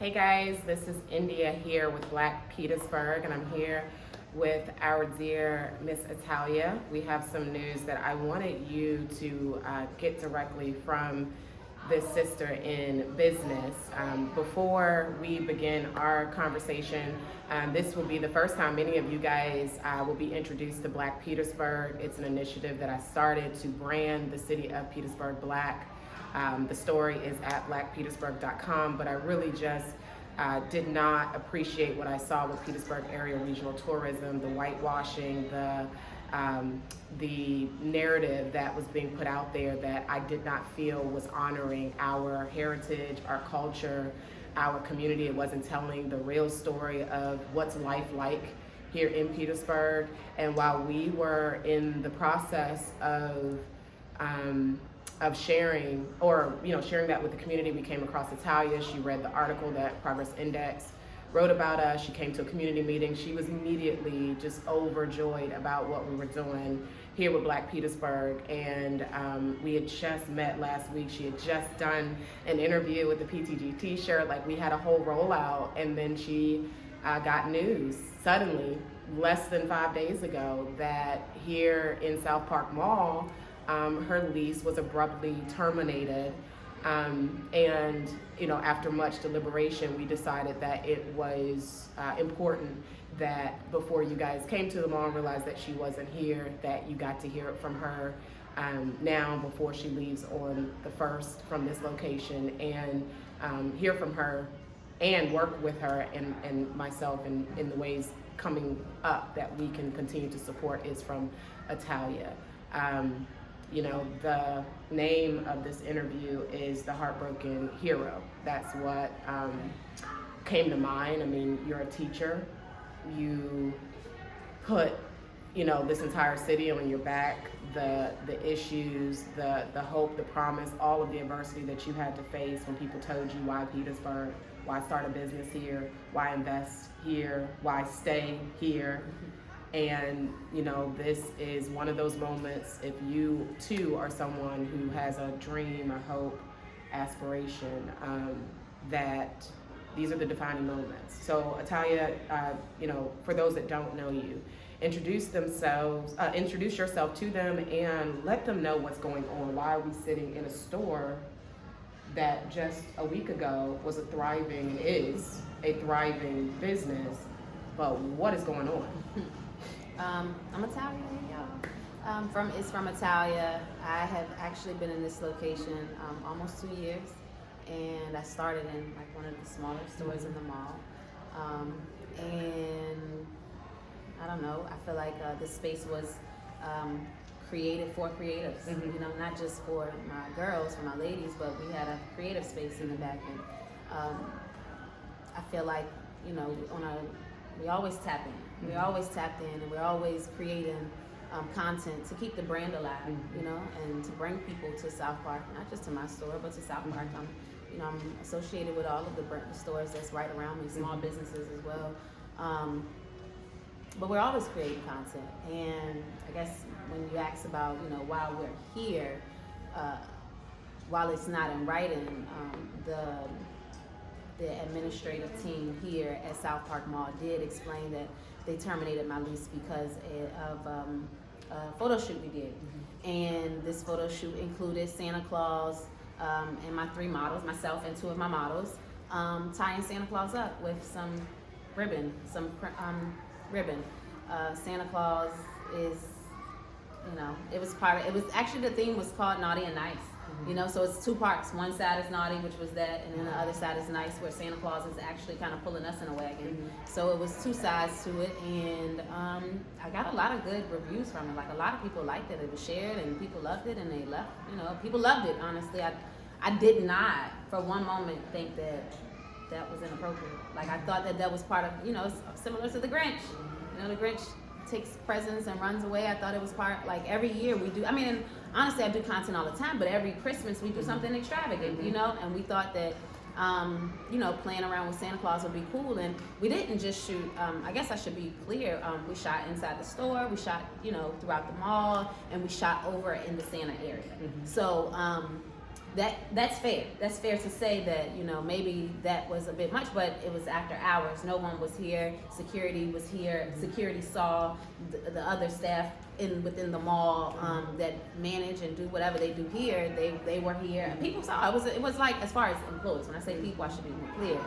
Hey guys, this is India here with Black Petersburg, and I'm here with our dear Miss Italia. We have some news that I wanted you to get directly from this sister in business. Before we begin our conversation, this will be the first time many of you guys will be introduced to Black Petersburg. It's an initiative that I started to brand the city of Petersburg Black. The story is at blackpetersburg.com, but I really just did not appreciate what I saw with Petersburg area regional tourism, the whitewashing, the narrative that was being put out there that I did not feel was honoring our heritage, our culture, our community. It wasn't telling the real story of what's life like here in Petersburg. And while we were in the process of sharing sharing that with the community, we came across Italia. She read the article that Progress Index wrote about us. She came to a community meeting. She was immediately just overjoyed about what we were doing here with Black Petersburg. And we had just met last week. She had just done an interview with the PTG t-shirt. Like, we had a whole rollout, and then she got news suddenly less than 5 days ago that here in Southpark Mall, her lease was abruptly terminated, and after much deliberation, we decided that it was important that before you guys came to the mall and realized that she wasn't here, that you got to hear it from her now before she leaves on the 1st from this location, and hear from her and work with her and myself in the ways coming up that we can continue to support is from Italia. The name of this interview is The Heartbroken Hero. That's what came to mind. I mean, you're a teacher. You put, this entire city on your back, the issues, the hope, the promise, all of the adversity that you had to face when people told you why Petersburg, why start a business here, why invest here, why stay here. And, this is one of those moments, if you too are someone who has a dream, a hope, aspiration, that these are the defining moments. So Italia, for those that don't know you, introduce yourself to them and let them know what's going on. Why are we sitting in a store that just a week ago was is a thriving business, but what is going on? I'm Italian, y'all. It's from Italia. I have actually been in this location almost 2 years, and I started in one of the smaller stores in the mall. And I don't know, I feel like the space was created for creatives, not just for my girls, for my ladies, but we had a creative space in the back end. I feel like, we always tap in. We're always tapped in, and we're always creating content to keep the brand alive, and to bring people to Southpark, not just to my store, but to Southpark. I'm associated with all of the stores that's right around me, small businesses as well. But we're always creating content, and I guess when you ask about, why we're here, while it's not in writing, the administrative team here at Southpark Mall did explain that they terminated my lease because of a photo shoot we did. And this photo shoot included Santa Claus and my 3 models, myself and 2 of my models, tying Santa Claus up with some ribbon, Santa Claus is, it was actually, the theme was called Naughty and Nice. So it's 2 parts. One side is naughty, which was that, and then the other side is nice, where Santa Claus is actually kind of pulling us in a wagon. So it was 2 sides to it, and I got a lot of good reviews from it. Like, a lot of people liked it. It was shared, and people loved it, and they left. People loved it. Honestly, I did not for one moment think that was inappropriate. Like, I thought that was part of, it's similar to the Grinch. The Grinch takes presents and runs away. I thought it was part, like, every year we do. I mean, and honestly, I do content all the time, but every Christmas we do something extravagant, and we thought that, playing around with Santa Claus would be cool. And we didn't just shoot, I guess I should be clear, we shot inside the store, we shot, throughout the mall, and we shot over in the Santa area. So that's fair. That's fair to say that, you know, maybe that was a bit much, but it was after hours. No one was here. Security was here. Security saw the other staff within the mall that manage and do whatever they do here. They were here, and people saw it. It was like, as far as employees, when I say people, I should be more clear.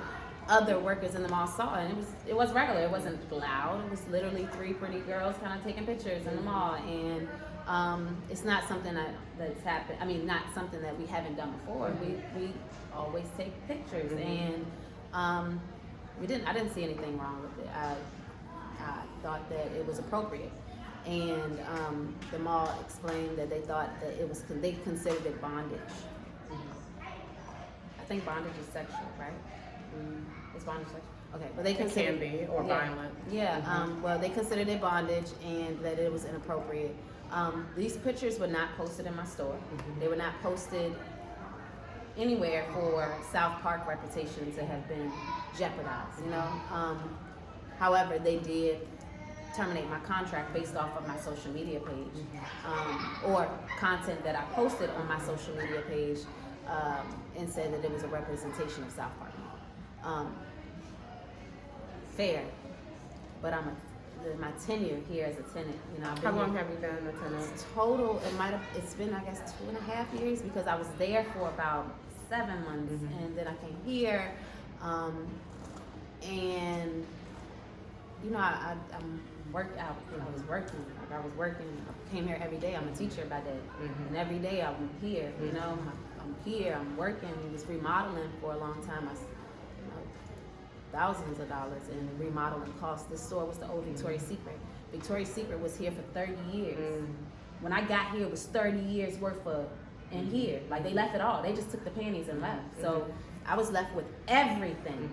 Other workers in the mall saw it, and it was regular. It wasn't loud. It was literally 3 pretty girls kind of taking pictures in the mall, and it's not something that's happened. I mean, not something that we haven't done before. We always take pictures, and I didn't see anything wrong with it. I thought that it was appropriate, and the mall explained that they thought that they considered it bondage. I think bondage is sexual, right? It's bondage sexual. Okay, but they considered it can be, or violent. Yeah. Well, they considered it bondage, and that it was inappropriate. These pictures were not posted in my store. They were not posted anywhere for Southpark reputation to have been jeopardized, you know. However, they did terminate my contract based off of my social media page, or content that I posted on my social media page, and said that it was a representation of Southpark Mall. Fair, but my tenure here as a tenant, you know. How long have you been a tenant? Total, it's been, I guess, 2.5 years, because I was there for about 7 months, and then I came here, and you know, I was working. I came here every day. I'm a teacher by day, and every day I'm here. You know, I'm here. I'm working. We was remodeling for a long time. Thousands of dollars in remodeling costs. This store was the old Victoria's Secret. Victoria's Secret was here for 30 years. When I got here, it was 30 years worth of in here. Like, they left it all. They just took the panties and left. So I was left with everything.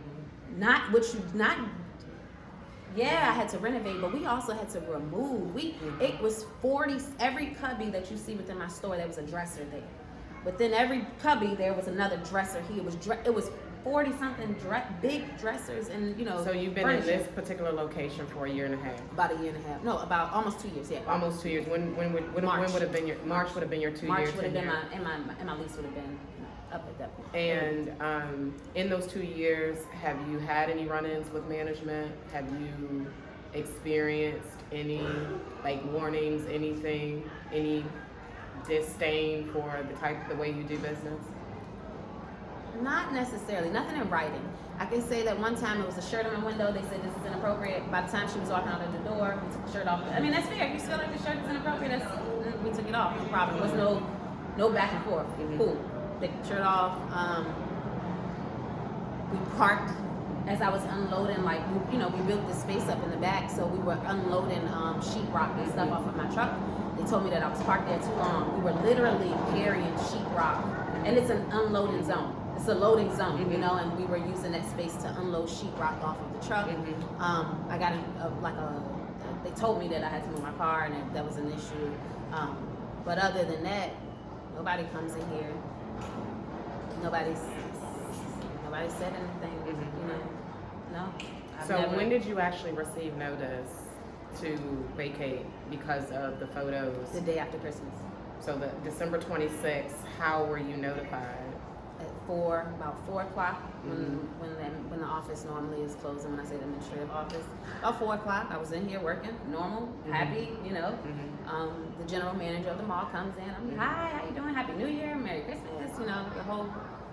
Yeah, I had to renovate, but we also had to remove. It was 40, every cubby that you see within my store, there was a dresser there. Within every cubby, there was another dresser here. It was 40-something big dressers, and, you know. So you've been furniture. in this particular location for 1.5 years. About 1.5 years. No, about almost 2 years. Yeah. Almost 2 years. When would have been your March would have been your 2 years? March would have been my lease would have been up at that point. And in those 2 years, have you had any run-ins with management? Have you experienced any, like, warnings, anything, any disdain for the way you do business? Not necessarily, nothing in writing. I can say that one time it was a shirt on my window. They said this is inappropriate. By the time she was walking out of the door, we took the shirt off. I mean, that's fair. If you feel like the shirt is inappropriate, we took it off. No problem. There was no back and forth. Cool. Take the shirt off. We parked as I was unloading. Like, we built this space up in the back, so we were unloading sheetrock and stuff off of my truck. They told me that I was parked there too long. We were literally carrying sheetrock, and it's an unloading zone. It's a loading zone, you know, and we were using that space to unload sheetrock off of the truck. I got they told me that I had to move my car, and that was an issue. But other than that, nobody comes in here. Nobody said anything, you know. No. So when did you actually receive notice to vacate because of the photos? The day after Christmas. So the December 26th, how were you notified? About 4 o'clock, when the office normally is closing. When I say the administrative office, about 4 o'clock, I was in here working, normal, happy, you know. The general manager of the mall comes in. I'm like, hi, how you doing? Happy New Year, Merry Christmas, you know, the whole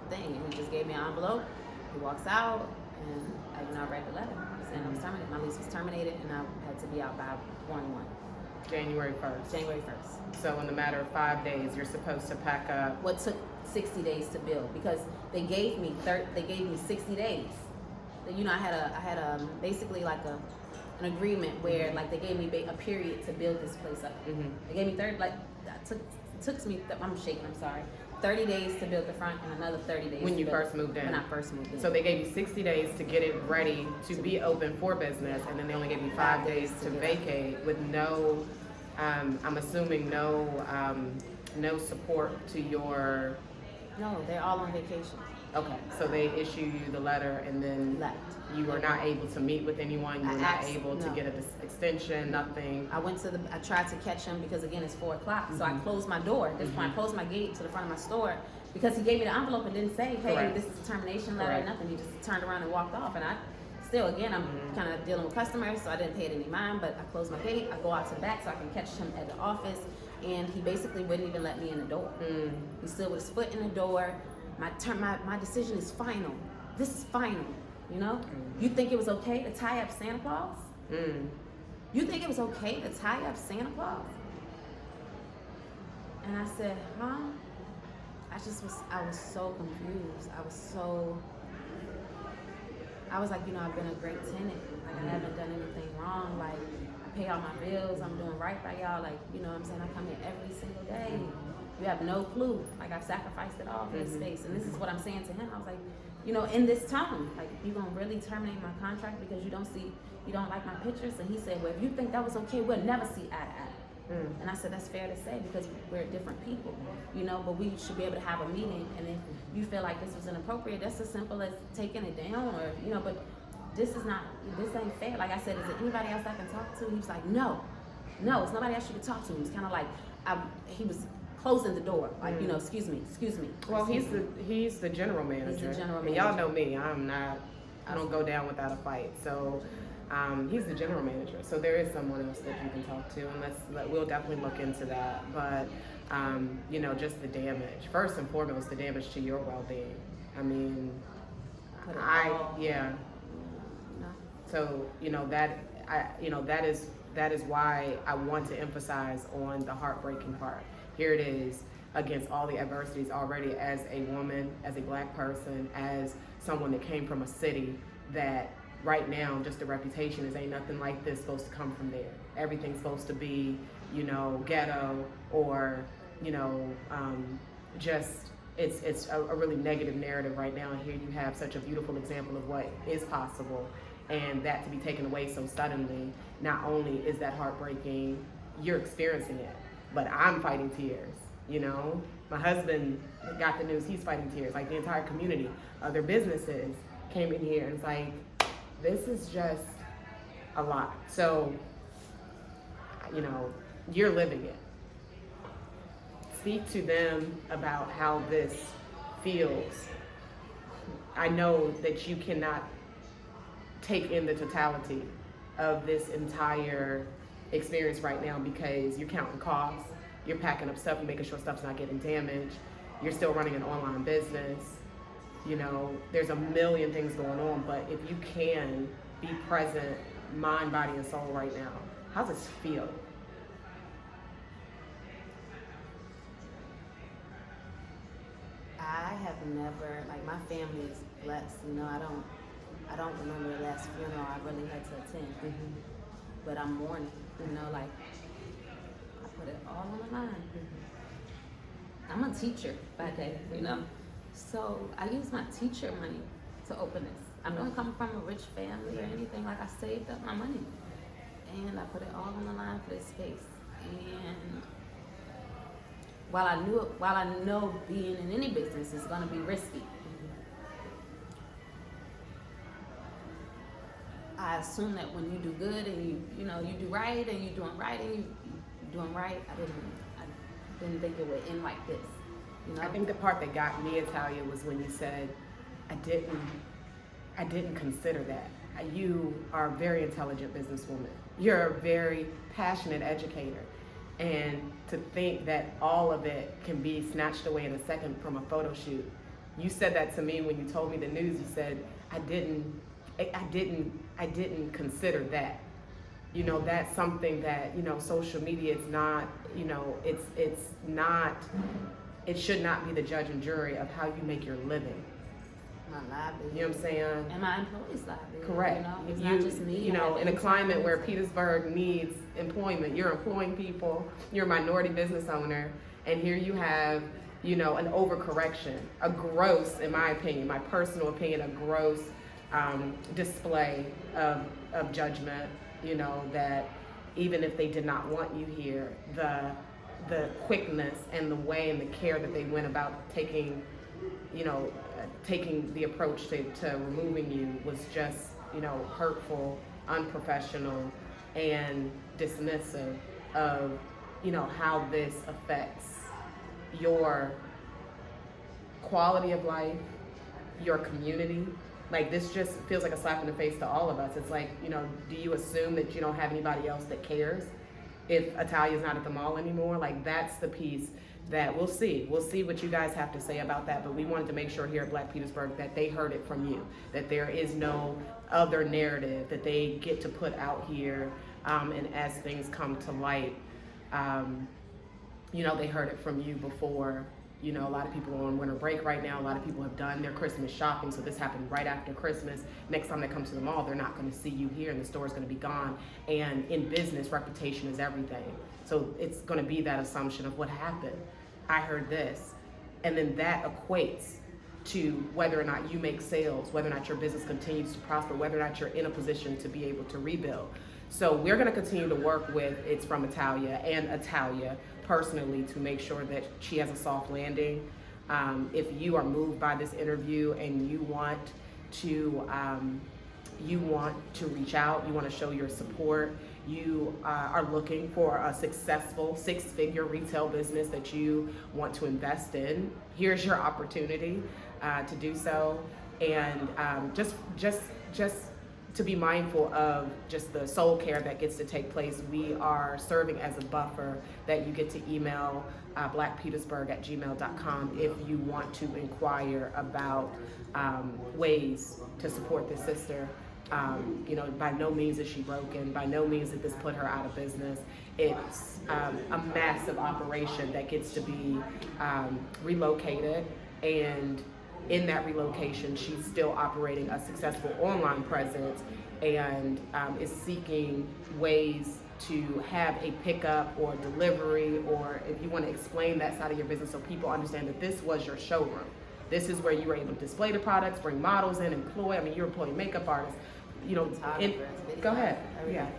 thing. And he just gave me an envelope. He walks out, and I read the letter saying I was terminated. My lease was terminated, and I had to be out by 1/1. January 1st. January 1st. So in the matter of 5 days, you're supposed to pack up. What took 60 days to build, because they gave me 60 days. You know, I had basically like an agreement where, like, they gave me a period to build this place up. They gave me took me. I'm shaking. I'm sorry. 30 days to build the front, and another 30 days. When you first moved in. When I first moved in. So they gave you 60 days to get it ready to be open for business, and then they only gave you 5 days to vacate with no. I'm assuming no support to your. No, they're all on vacation. Okay, so they issue you the letter, and then left. You were not able to meet with anyone. You were not able to get an extension. Nothing. I tried to catch him because, again, it's 4 o'clock. So I closed my door. At this point, I closed my gate to the front of my store, because he gave me the envelope and didn't say, hey, Correct. this is a termination letter Correct. or nothing. He just turned around and walked off. And I still, again, I'm kind of dealing with customers, so I didn't pay it any mind, but I closed my gate. I go out to the back so I can catch him at the office, and he basically wouldn't even let me in the door. He stood with his foot in the door. My decision is final. This is final, you know? You think it was okay to tie up Santa Claus? You think it was okay to tie up Santa Claus? And I said, huh? I was so confused. I was like, you know, I've been a great tenant. Like, I haven't done anything wrong. Like, I pay all my bills. I'm doing right by y'all. Like, you know what I'm saying? I come here every single day. You have no clue. Like, I've sacrificed it all for this space. And this is what I'm saying to him. I was like, you know, in this tone, like, you gonna really terminate my contract because you don't like my pictures? And he said, well, if you think that was okay, we'll never see eye to eye. And I said, that's fair to say because we're different people, you know, but we should be able to have a meeting. And if you feel like this was inappropriate, that's as simple as taking it down, or, you know, but this ain't fair. Like I said, is there anybody else I can talk to? He was like, no, it's nobody else you can talk to. He was kind of like, he was closing the door, like, you know, excuse me. Well, he's the general manager. He's the general And manager. y'all know me. I don't go down without a fight. So he's the general manager. So there is someone else that you can talk to, and we'll definitely look into that. But you know, just the damage. First and foremost, the damage to your well-being. I mean, yeah. No. So you know that is why I want to emphasize on the heartbreaking part. Here it is, against all the adversities already, as a woman, as a Black person, as someone that came from a city that right now just the reputation is ain't nothing like this supposed to come from there. Everything's supposed to be, you know, ghetto, or, you know, just it's a really negative narrative right now. And here you have such a beautiful example of what is possible, and that to be taken away so suddenly. Not only is that heartbreaking, you're experiencing it, but I'm fighting tears. You know, my husband got the news, he's fighting tears. Like, the entire community, other businesses came in here, and it's like, this is just a lot. So, you know, you're living it. Speak to them about how this feels. I know that you cannot take in the totality of this entire experience right now because you're counting costs, you're packing up stuff and making sure stuff's not getting damaged, you're still running an online business. You know, there's a million things going on, but if you can be present, mind, body, and soul right now, how does this feel? I have never, like, my family is blessed, you know, I don't remember the last funeral I really had to attend, but I'm mourning, you know, like, I put it all on the line. I'm a teacher by day, you know, so I use my teacher money to open this. I don't come from a rich family or anything. Like, I saved up my money and I put it all on the line for this space. And while I know being in any business is going to be risky, I assume that when you do good and you know you do right and you're doing right and you're doing right, I didn't think it would end like this. You know? I think the part that got me, Italia, was when you said, I didn't consider that. You are a very intelligent businesswoman. You're a very passionate educator. And to think that all of it can be snatched away in a second from a photo shoot. You said that to me when you told me the news. You said, I didn't consider that. You know, that's something that, you know, social media is not, you know, it's not, it should not be the judge and jury of how you make your living. My livelihood. You know what I'm saying? And my employees' livelihood. Correct. You know, If it's you, not just me. you know, in a climate where Petersburg needs employment, you're employing people, you're a minority business owner, and here you have, you know, an overcorrection, a gross, in my opinion, my personal opinion, a gross display of judgment, you know, that even if they did not want you here, the quickness and the way and the care that they went about taking, you know, taking the approach to removing you was just, you know, hurtful, unprofessional, and dismissive of, you know, how this affects your quality of life, your community. Like, this just feels like a slap in the face to all of us. It's like, you know, do you assume that you don't have anybody else that cares if Italia's not at the mall anymore? Like, that's the piece that we'll see. We'll see what you guys have to say about that, but we wanted to make sure here at Black Petersburg that they heard it from you, that there is no other narrative that they get to put out here, and as things come to light, you know, they heard it from you before. You know, a lot of people are on winter break right now. A lot of people have done their Christmas shopping, so this happened right after Christmas. Next time they come to the mall, they're not going to see you here, and the store's going to be gone. And in business, reputation is everything. So it's going to be that assumption of what happened. I heard this. And then that equates to whether or not you make sales, whether or not your business continues to prosper, whether or not you're in a position to be able to rebuild. So we're going to continue to work with It's From Italia and Italia personally to make sure that she has a soft landing. If you are moved by this interview and you want to reach out, you want to show your support, you are looking for a successful 6-figure retail business that you want to invest in, here's your opportunity to do so. And just to be mindful of just the soul care that gets to take place. We are serving as a buffer that you get to email blackpetersburg@gmail.com if you want to inquire about ways to support this sister. You know, by no means is she broken. By no means did this put her out of business. It's a massive operation that gets to be relocated, and in that relocation, she's still operating a successful online presence and is seeking ways to have a pickup or delivery, or if you want to explain that side of your business so people understand that this was your showroom. This is where you were able to display the products, bring models in, you're employing makeup artists, you know. Go ahead. Yeah.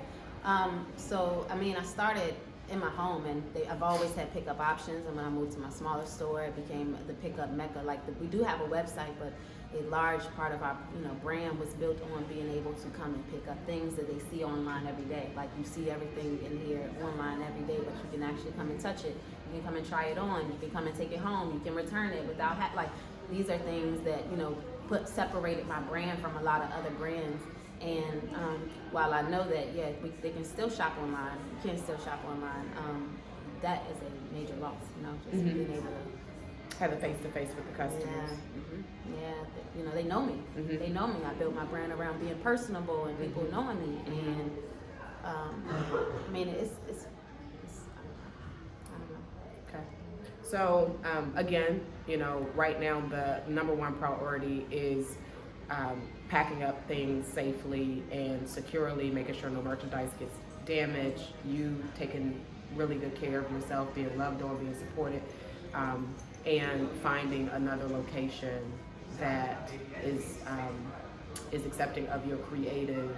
So, I mean, I started in my home, and I've always had pickup options, and when I moved to my smaller store, it became the pickup mecca. Like, we do have a website, but a large part of our, you know, brand was built on being able to come and pick up things that they see online every day. Like, you see everything in here online every day, but you can actually come and touch it. You can come and try it on. You can come and take it home. You can return it without like, these are things that, you know, separated my brand from a lot of other brands. And while I know that, yeah, they can still shop online, you can still shop online, that is a major loss, you know, just being able to have a face-to-face with the customers. Yeah, yeah, you know, they know me. They know me. I built my brand around being personable and people knowing me. And I mean, it's I don't know. Okay. So again, you know, right now the number one priority is packing up things safely and securely, making sure no merchandise gets damaged, you taking really good care of yourself, being loved on, being supported, and finding another location that is accepting of your creative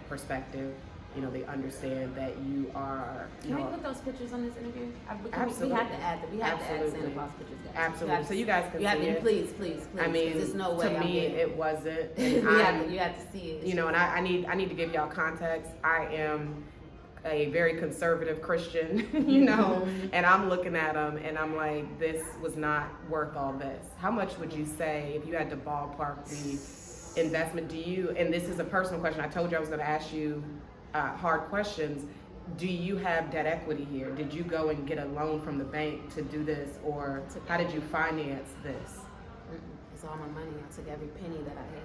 perspective. You know, they understand that you are. Can we put those pictures on this interview? Absolutely. We have to add that. We have to add Santa Claus pictures. Guys. Absolutely. So you guys can see it. Please. I mean, there's no way. To me, it wasn't. You have to see it. You know, and I need to give y'all context. I am a very conservative Christian, you know, and I'm looking at them and I'm like, this was not worth all this. How much would you say if you had to ballpark the investment? Do you? And this is a personal question. I told you I was going to ask you hard questions. Do you have debt equity here? Did you go and get a loan from the bank to do this, or how did you finance this? It's all my money. I took every penny that I had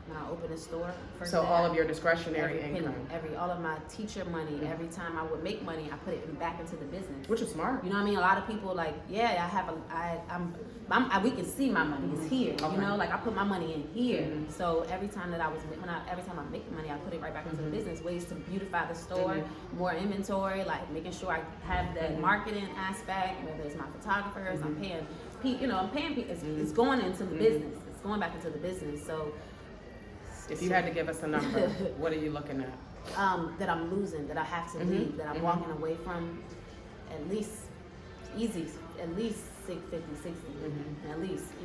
when I opened a store. So all of your discretionary income, all of my teacher money. Every time I would make money, I put it back into the business. Which is smart. You know what I mean? A lot of people like, yeah, we can see my money is here. Okay. You know, like I put my money in here. So every time I make money, I put it right back into the business. Ways to beautify the store, more inventory, like making sure I have that marketing aspect. Whether it's my photographers, I'm paying people. It's going into the business. It's going back into the business. So. If you had to give us a number, what are you looking at? That I'm losing, that I have to leave, that I'm walking away from, at least 60, at least, you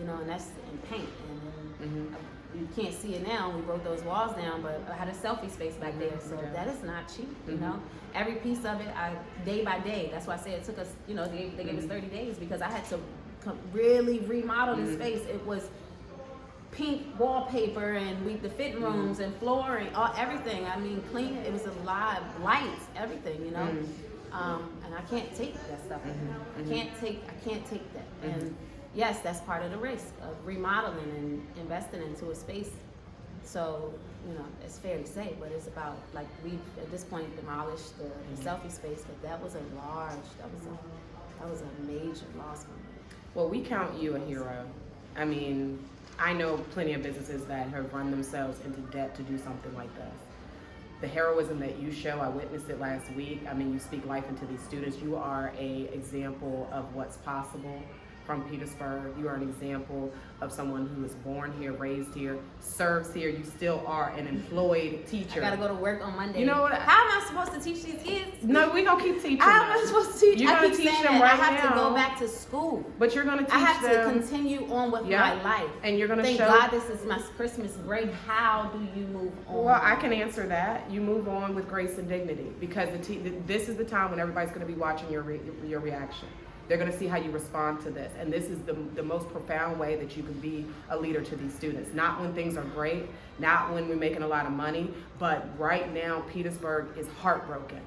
know, and that's in paint. And you can't see it now, we broke those walls down, but I had a selfie space back there, so that is not cheap, you know. Every piece of it, day by day, that's why I say it took us, you know, they gave us 30 days because I had to really remodeled the space. It was pink wallpaper and the fitting rooms and flooring, everything. I mean, clean. It was alive, lights, everything, you know. And I can't take that stuff anymore. I can't take that. And yes, that's part of the risk of remodeling and investing into a space. So, you know, it's fair to say, but it's about, like, we've at this point demolished the selfie space, but that was a major loss for me. Well, we count you a hero. I mean, I know plenty of businesses that have run themselves into debt to do something like this. The heroism that you show, I witnessed it last week. I mean, you speak life into these students. You are an example of what's possible from Petersburg. You are an example of someone who was born here, raised here, serves here. You still are an employed teacher. I gotta go to work on Monday. You know what? How am I supposed to teach these kids? No, we gonna keep teaching. How am I supposed to teach? You're I gonna keep teach saying them that. right I have now. to go back to school. But you're gonna teach I have them. to continue on with my life. And you're gonna Thank show. God this is my Christmas break. How do you move on? Well, I can answer that. You move on with grace and dignity, because this is the time when everybody's going to be watching your reaction. They're going to see how you respond to this, and this is the most profound way that you can be a leader to these students. Not when things are great, not when we're making a lot of money, but right now Petersburg is heartbroken.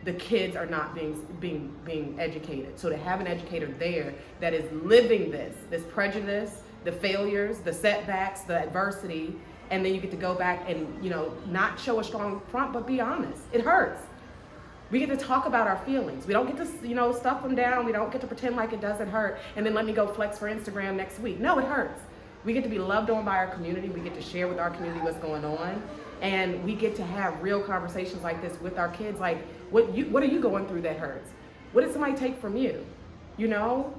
The kids are not being educated. So to have an educator there that is living this prejudice, the failures, the setbacks, the adversity, and then you get to go back and, you know, not show a strong front, but be honest. It hurts. We get to talk about our feelings. We don't get to, you know, stuff them down. We don't get to pretend like it doesn't hurt and then let me go flex for Instagram next week. No, it hurts. We get to be loved on by our community. We get to share with our community what's going on. And we get to have real conversations like this with our kids. Like, what are you going through that hurts? What did somebody take from you? You know?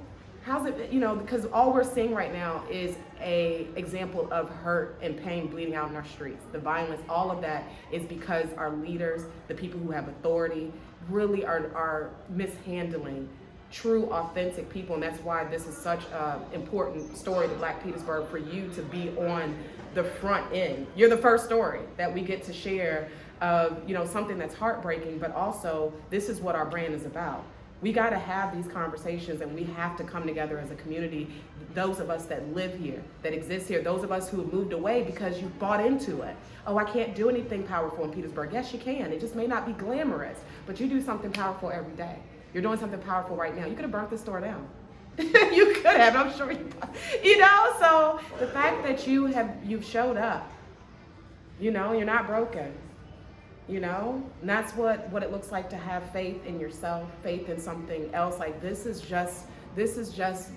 How's it, you know, because all we're seeing right now is a example of hurt and pain bleeding out in our streets. The violence, all of that is because our leaders, the people who have authority, really are mishandling true, authentic people. And that's why this is such an important story to Black Petersburg, for you to be on the front end. You're the first story that we get to share of, you know, something that's heartbreaking, but also this is what our brand is about. We got to have these conversations, and we have to come together as a community. Those of us that live here, that exist here, those of us who have moved away because you bought into it. Oh, I can't do anything powerful in Petersburg. Yes, you can. It just may not be glamorous, but you do something powerful every day. You're doing something powerful right now. You could have burnt this store down. You could have, I'm sure you know, so the fact that you've showed up, you know, you're not broken. You know, and that's what it looks like to have faith in yourself, faith in something else. Like, this is just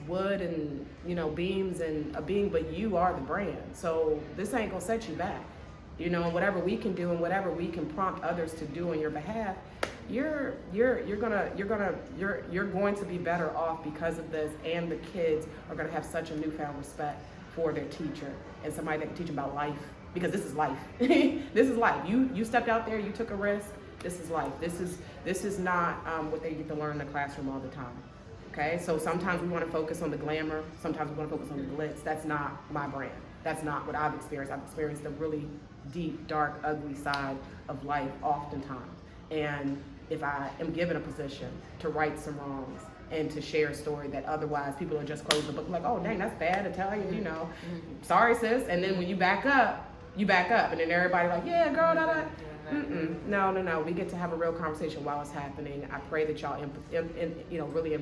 wood and, you know, beams and a being, but you are the brand. So this ain't gonna set you back. You know, whatever we can do and whatever we can prompt others to do on your behalf, you're going to be better off because of this, and the kids are gonna have such a newfound respect for their teacher and somebody that can teach them about life. Because this is life. This is life. You stepped out there, you took a risk. This is life. This is not what they get to learn in the classroom all the time. Okay? So sometimes we want to focus on the glamour. Sometimes we want to focus on the glitz. That's not my brand. That's not what I've experienced. I've experienced the really deep, dark, ugly side of life oftentimes. And if I am given a position to right some wrongs and to share a story that otherwise people will just close the book like, oh, dang, that's bad to tell you, you know. Sorry, sis. And then when you back up, and then everybody like, yeah, girl, da. No. We get to have a real conversation while it's happening. I pray that y'all, really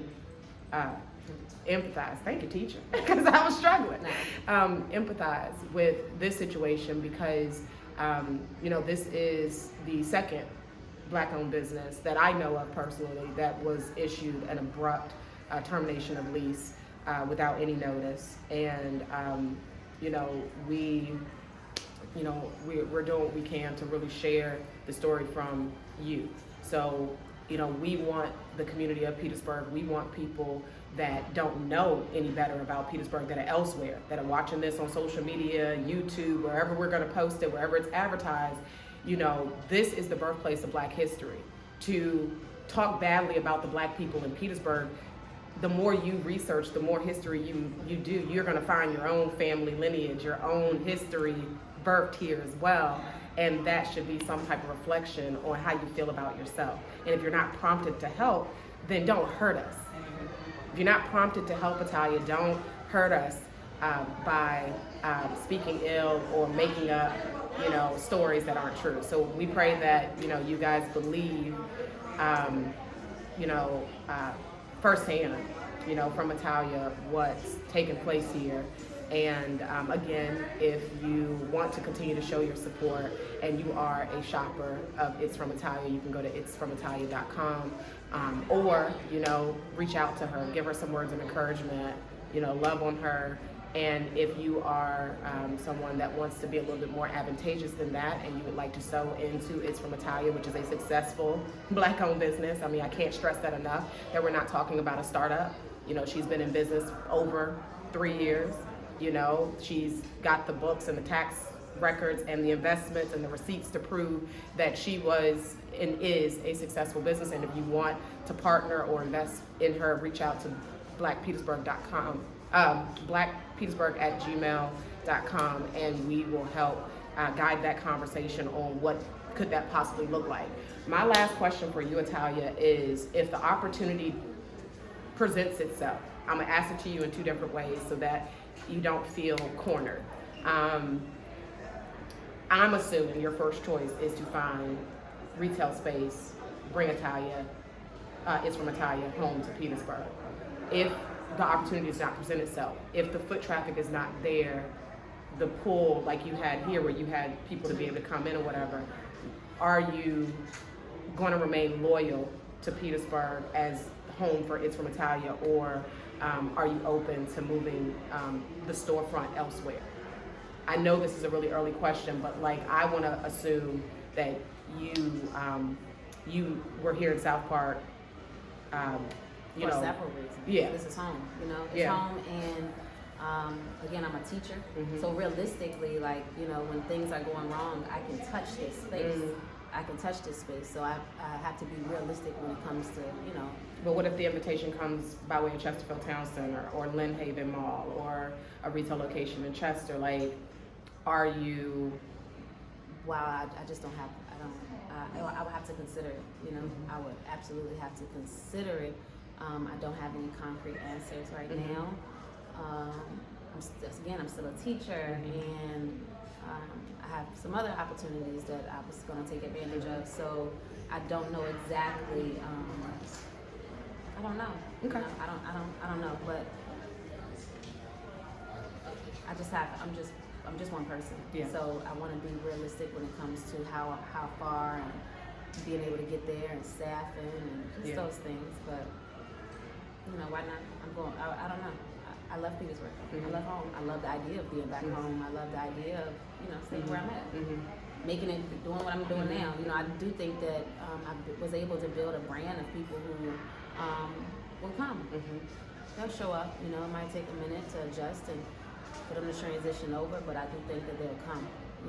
empathize. Thank you, teacher, because I was struggling. Empathize with this situation because, this is the second Black-owned business that I know of personally that was issued an abrupt termination of lease without any notice, and we're doing what we can to really share the story from you. So, we want the community of Petersburg. We want people that don't know any better about Petersburg, that are elsewhere, that are watching this on social media, YouTube, wherever we're going to post it, wherever it's advertised. This is the birthplace of Black history. To talk badly about the Black people in Petersburg, the more you research, the more history you do, you're going to find your own family lineage, your own history birthed here as well. And that should be some type of reflection on how you feel about yourself. And if you're not prompted to help, then don't hurt us. if you're not prompted to help Italia, don't hurt us by speaking ill or making up, stories that aren't true. So we pray that, you guys believe, firsthand, from Italia what's taking place here. And again, if you want to continue to show your support and you are a shopper of It's From Italia, you can go to itsfromitalia.com or, reach out to her, give her some words of encouragement, love on her. And if you are someone that wants to be a little bit more advantageous than that and you would like to sow into It's From Italia, which is a successful Black-owned business, I can't stress that enough, that we're not talking about a startup. She's been in business over 3 years. She's got the books and the tax records and the investments and the receipts to prove that she was and is a successful business. And if you want to partner or invest in her, reach out to blackpetersburg.com, blackpetersburg@gmail.com, and we will help guide that conversation on what could that possibly look like. My last question for you, Italia, is if the opportunity presents itself, I'm gonna ask it to you in 2 different ways so that you don't feel cornered. I'm assuming your first choice is to find retail space, bring Italia, It's From Italia home to Petersburg. If the opportunity does not present itself, if the foot traffic is not there, the pull like you had here where you had people to be able to come in or whatever, are you going to remain loyal to Petersburg as home for It's From Italia, or are you open to moving the storefront elsewhere? I know this is a really early question, but I want to assume that you were here in Southpark. For several reasons. Yeah. This is home. It's home, and again, I'm a teacher, so realistically, when things are going wrong, I can touch this space. I can touch this space, so I have to be realistic when it comes to, But what if the invitation comes by way of Chesterfield Town Center or Lynn Haven Mall or a retail location in Chester? Are you? Wow, I just don't have. I would have to consider it. I would absolutely have to consider it. I don't have any concrete answers right now. I'm still a teacher, and I have some other opportunities that I was going to take advantage of. So I don't know exactly. I don't know. Okay. I don't know, but I'm just one person. Yeah. So I want to be realistic when it comes to how far and being able to get there and staffing and just those things. But why not? I don't know. I love Petersburg. I love home. I love the idea of being back home. I love the idea of staying where I'm at, making it, doing what I'm doing now. I do think that I was able to build a brand of people who will come. They'll show up. It might take a minute to adjust and for them to transition over, but I do think that they'll come. I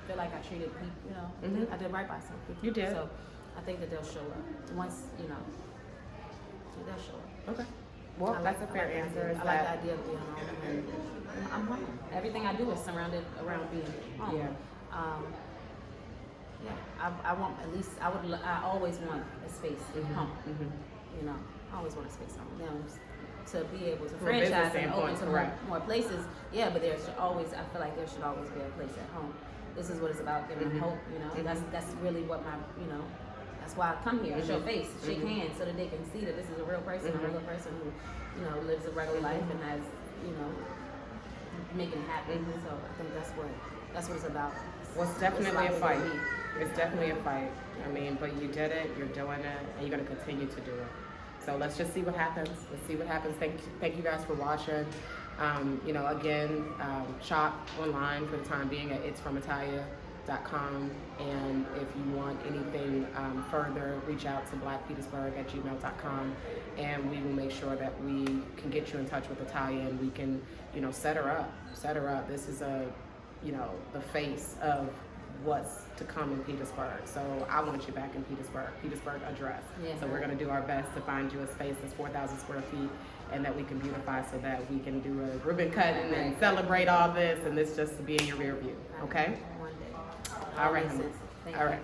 feel like I treated people. I did right by some people. You did. So I think that they'll show up once. They'll show up. Okay. Well, that's a fair answer. I like the idea of being home, and I'm home. Everything I do is surrounded around being home. Yeah. I want at least. I always want a space home. I always want a space home. Now, to be able to franchise and open to more places, but there should always. I feel like there should always be a place at home. This is what it's about, giving hope. That's really what my. That's why I come here, show face, shake hands, so that they can see that this is a real person, a regular person who, lives a regular life and has, making it happen. So I think that's what it's about. Well, it's definitely a fight. It's definitely a fight. But you did it, you're doing it, and you're going to continue to do it. So let's just see what happens. Let's see what happens. Thank you guys for watching. Again, shop online for the time being at itsfromitalia.com, and if you want anything further, reach out to blackpetersburg@gmail.com, and we will make sure that we can get you in touch with Italia, and we can set her up. This is the face of what's to come in Petersburg. So I want you back in Petersburg address. So we're going to do our best to find you a space that's 4,000 square feet and that we can beautify so that we can do a ribbon cutting and celebrate all this, and this just to be in your rear view. Okay? One day. All right. Thank All you. right.